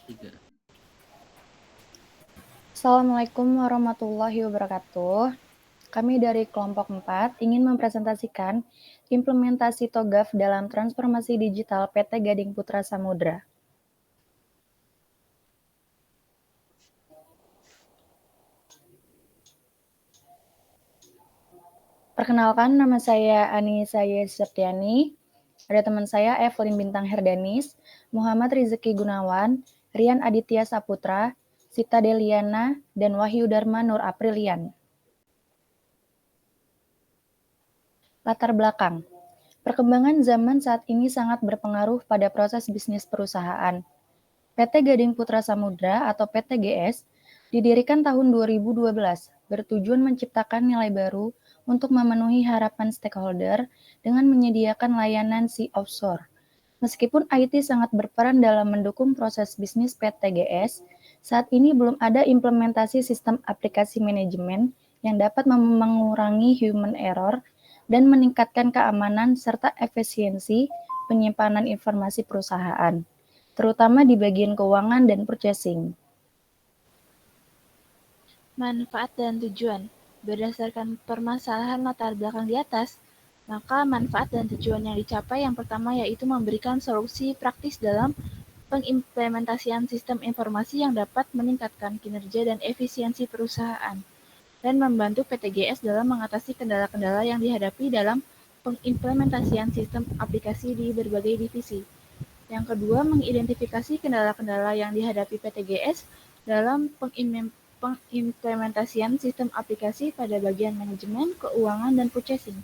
Tiga. Assalamualaikum warahmatullahi wabarakatuh. Kami dari kelompok 4 ingin mempresentasikan implementasi TOGAF dalam transformasi digital PT Gading Putra Samudra. Perkenalkan, nama saya Anissa Septiani. Ada teman saya Evelyn Bintang Herdanis, Muhammad Rizeki Gunawan, Rian Aditya Saputra, Sita Deliana, dan Wahyu Dharma Nur Aprilian. Latar belakang. Perkembangan zaman saat ini sangat berpengaruh pada proses bisnis perusahaan. PT Gading Putra Samudra atau PTGS didirikan tahun 2012 bertujuan menciptakan nilai baru untuk memenuhi harapan stakeholder dengan menyediakan layanan sea offshore. Meskipun IT sangat berperan dalam mendukung proses bisnis PTGS, saat ini belum ada implementasi sistem aplikasi manajemen yang dapat mengurangi human error dan meningkatkan keamanan serta efisiensi penyimpanan informasi perusahaan, terutama di bagian keuangan dan purchasing. Manfaat dan tujuan. Berdasarkan permasalahan latar belakang di atas, maka manfaat dan tujuan yang dicapai yang pertama yaitu memberikan solusi praktis dalam pengimplementasian sistem informasi yang dapat meningkatkan kinerja dan efisiensi perusahaan dan membantu PTGS dalam mengatasi kendala-kendala yang dihadapi dalam pengimplementasian sistem aplikasi di berbagai divisi. Yang kedua, mengidentifikasi kendala-kendala yang dihadapi PTGS dalam pengimplementasian sistem aplikasi pada bagian manajemen, keuangan, dan purchasing.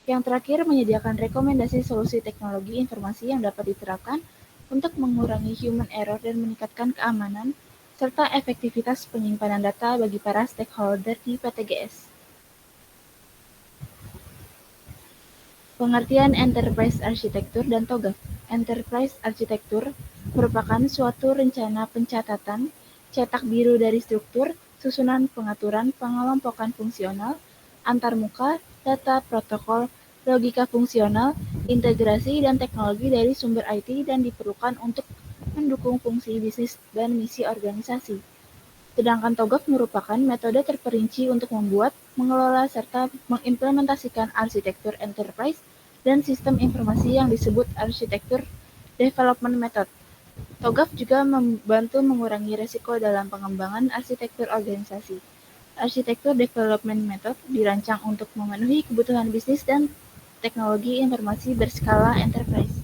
Yang terakhir, menyediakan rekomendasi solusi teknologi informasi yang dapat diterapkan untuk mengurangi human error dan meningkatkan keamanan, serta efektivitas penyimpanan data bagi para stakeholder di PTGS. Pengertian Enterprise Architecture dan TOGAF. Enterprise Architecture merupakan suatu rencana pencatatan cetak biru dari struktur, susunan pengaturan, pengelompokan fungsional, antarmuka, data protokol, logika fungsional, integrasi, dan teknologi dari sumber IT dan diperlukan untuk mendukung fungsi bisnis dan misi organisasi. Sedangkan TOGAF merupakan metode terperinci untuk membuat, mengelola, serta mengimplementasikan arsitektur enterprise dan sistem informasi yang disebut arsitektur development method. TOGAF juga membantu mengurangi risiko dalam pengembangan arsitektur organisasi. Arsitektur development method dirancang untuk memenuhi kebutuhan bisnis dan teknologi informasi berskala enterprise.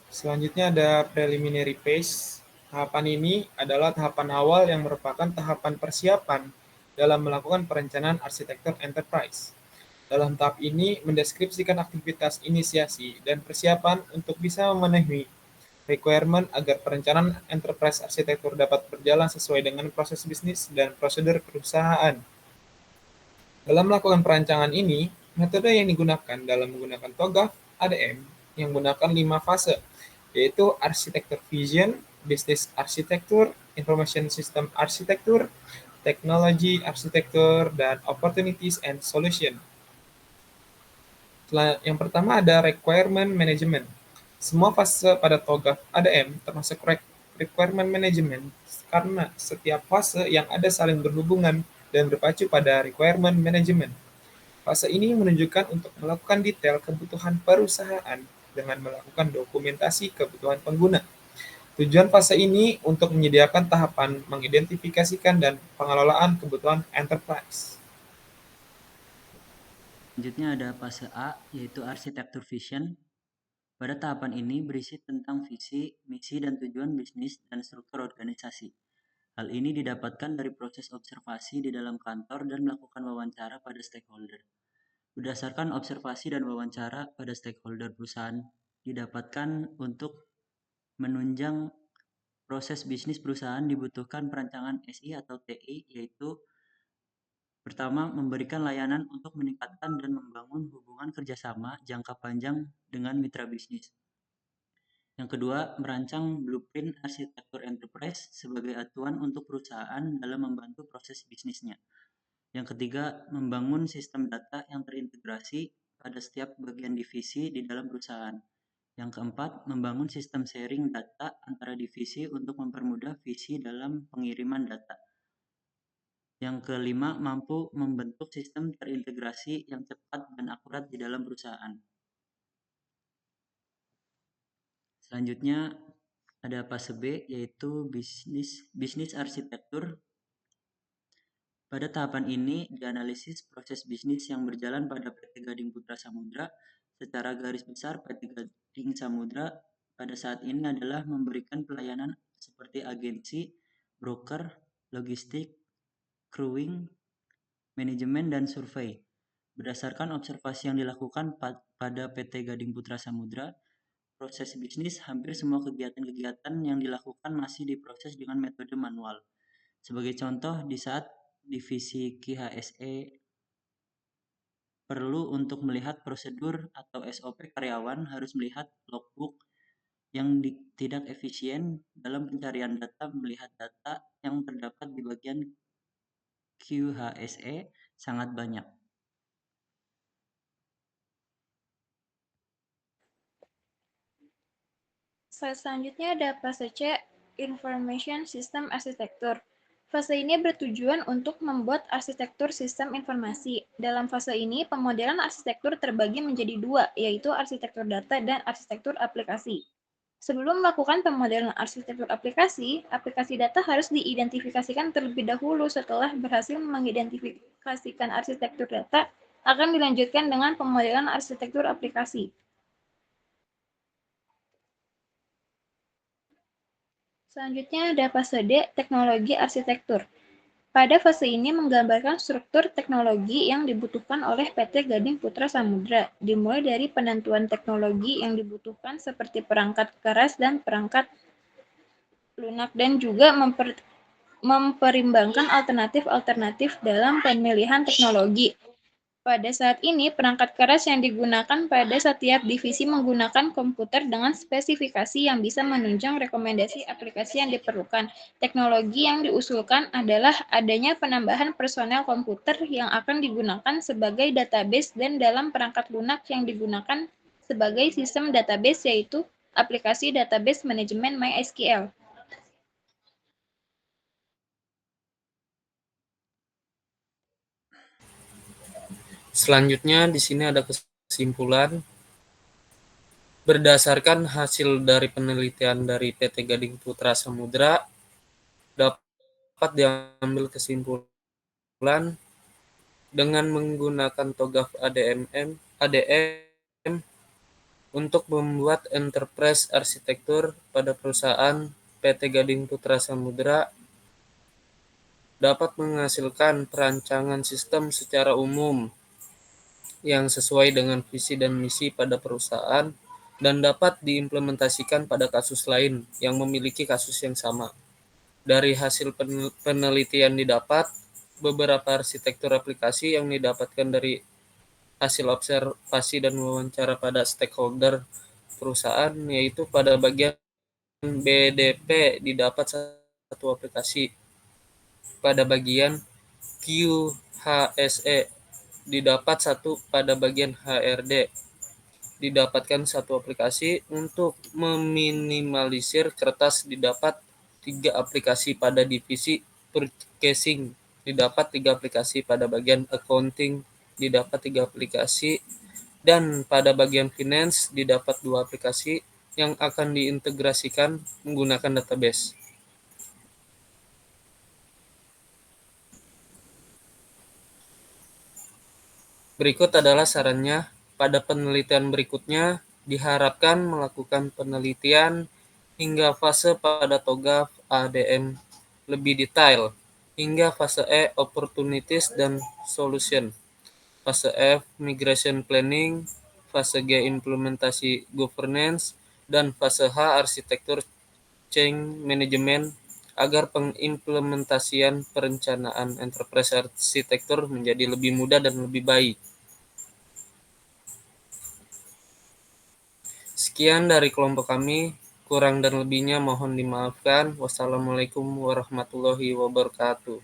Selanjutnya ada preliminary phase. Tahapan ini adalah tahapan awal yang merupakan tahapan persiapan dalam melakukan perencanaan arsitektur enterprise. Dalam tahap ini mendeskripsikan aktivitas inisiasi dan persiapan untuk bisa memenuhi requirement agar perencanaan enterprise arsitektur dapat berjalan sesuai dengan proses bisnis dan prosedur perusahaan. Dalam melakukan perancangan ini, metode yang digunakan dalam menggunakan TOGAF ADM yang menggunakan 5 fase, yaitu arsitektur vision, business arsitektur, information system arsitektur, technology arsitektur, dan opportunities and solution. Yang pertama ada requirement management. Semua fase pada TOGAF ADM termasuk requirement management karena setiap fase yang ada saling berhubungan dan berpacu pada requirement management. Fase ini menunjukkan untuk melakukan detail kebutuhan perusahaan dengan melakukan dokumentasi kebutuhan pengguna. Tujuan fase ini untuk menyediakan tahapan mengidentifikasikan dan pengelolaan kebutuhan enterprise. Selanjutnya ada fase A, yaitu arsitektur vision. Pada tahapan ini berisi tentang visi, misi, dan tujuan bisnis dan struktur organisasi. Hal ini didapatkan dari proses observasi di dalam kantor dan melakukan wawancara pada stakeholder. Berdasarkan observasi dan wawancara pada stakeholder perusahaan, didapatkan untuk menunjang proses bisnis perusahaan dibutuhkan perancangan SI atau TI, yaitu pertama, memberikan layanan untuk meningkatkan dan membangun hubungan kerjasama jangka panjang dengan mitra bisnis. Yang kedua, merancang blueprint arsitektur enterprise sebagai acuan untuk perusahaan dalam membantu proses bisnisnya. Yang ketiga, membangun sistem data yang terintegrasi pada setiap bagian divisi di dalam perusahaan. Yang keempat, membangun sistem sharing data antara divisi untuk mempermudah visi dalam pengiriman data. Yang kelima, mampu membentuk sistem terintegrasi yang cepat dan akurat di dalam perusahaan. Selanjutnya ada fase B, yaitu bisnis arsitektur. Pada tahapan ini dianalisis proses bisnis yang berjalan pada PT Gading Putra Samudra. Secara garis besar, PT Gading Samudra pada saat ini adalah memberikan pelayanan seperti agensi, broker, logistik, crewing, manajemen, dan survei. Berdasarkan observasi yang dilakukan pada PT Gading Putra Samudra, proses bisnis hampir semua kegiatan-kegiatan yang dilakukan masih diproses dengan metode manual. Sebagai contoh, di saat divisi KHSE perlu untuk melihat prosedur atau SOP karyawan harus melihat logbook yang tidak efisien dalam pencarian data, melihat data yang terdapat di bagian QHSE sangat banyak. Slide selanjutnya ada fase C, Information System Architecture. Fase ini bertujuan untuk membuat arsitektur sistem informasi. Dalam fase ini, pemodelan arsitektur terbagi menjadi dua, yaitu arsitektur data dan arsitektur aplikasi. Sebelum melakukan pemodelan arsitektur aplikasi, aplikasi data harus diidentifikasikan terlebih dahulu. Setelah berhasil mengidentifikasikan arsitektur data, akan dilanjutkan dengan pemodelan arsitektur aplikasi. Selanjutnya ada fase D, teknologi arsitektur. Pada fase ini menggambarkan struktur teknologi yang dibutuhkan oleh PT Gading Putra Samudra, dimulai dari penentuan teknologi yang dibutuhkan seperti perangkat keras dan perangkat lunak, dan juga memperimbangkan alternatif-alternatif dalam pemilihan teknologi. Pada saat ini, perangkat keras yang digunakan pada setiap divisi menggunakan komputer dengan spesifikasi yang bisa menunjang rekomendasi aplikasi yang diperlukan. Teknologi yang diusulkan adalah adanya penambahan personel komputer yang akan digunakan sebagai database dan dalam perangkat lunak yang digunakan sebagai sistem database, yaitu aplikasi database manajemen MySQL. Selanjutnya di sini ada kesimpulan. Berdasarkan hasil dari penelitian dari PT Gading Putra Samudra, dapat diambil kesimpulan dengan menggunakan TOGAF ADM untuk membuat enterprise arsitektur pada perusahaan PT Gading Putra Samudra dapat menghasilkan perancangan sistem secara umum yang sesuai dengan visi dan misi pada perusahaan dan dapat diimplementasikan pada kasus lain yang memiliki kasus yang sama. Dari hasil penelitian didapat, beberapa arsitektur aplikasi yang didapatkan dari hasil observasi dan wawancara pada stakeholder perusahaan, yaitu pada bagian BDP didapat satu aplikasi, pada bagian QHSE didapat satu, pada bagian HRD didapatkan satu aplikasi. Untuk meminimalisir kertas didapat 3 aplikasi, pada divisi purchasing didapat 3 aplikasi, pada bagian accounting didapat 3 aplikasi, dan pada bagian finance didapat 2 aplikasi yang akan diintegrasikan menggunakan database. Berikut adalah sarannya. Pada penelitian berikutnya, diharapkan melakukan penelitian hingga fase pada TOGAF ADM lebih detail, hingga fase E, opportunities dan solution, fase F, migration planning, fase G, implementasi governance, dan fase H, arsitektur change management, agar pengimplementasian perencanaan enterprise arsitektur menjadi lebih mudah dan lebih baik. Sekian dari kelompok kami, kurang dan lebihnya mohon dimaafkan. Wassalamualaikum warahmatullahi wabarakatuh.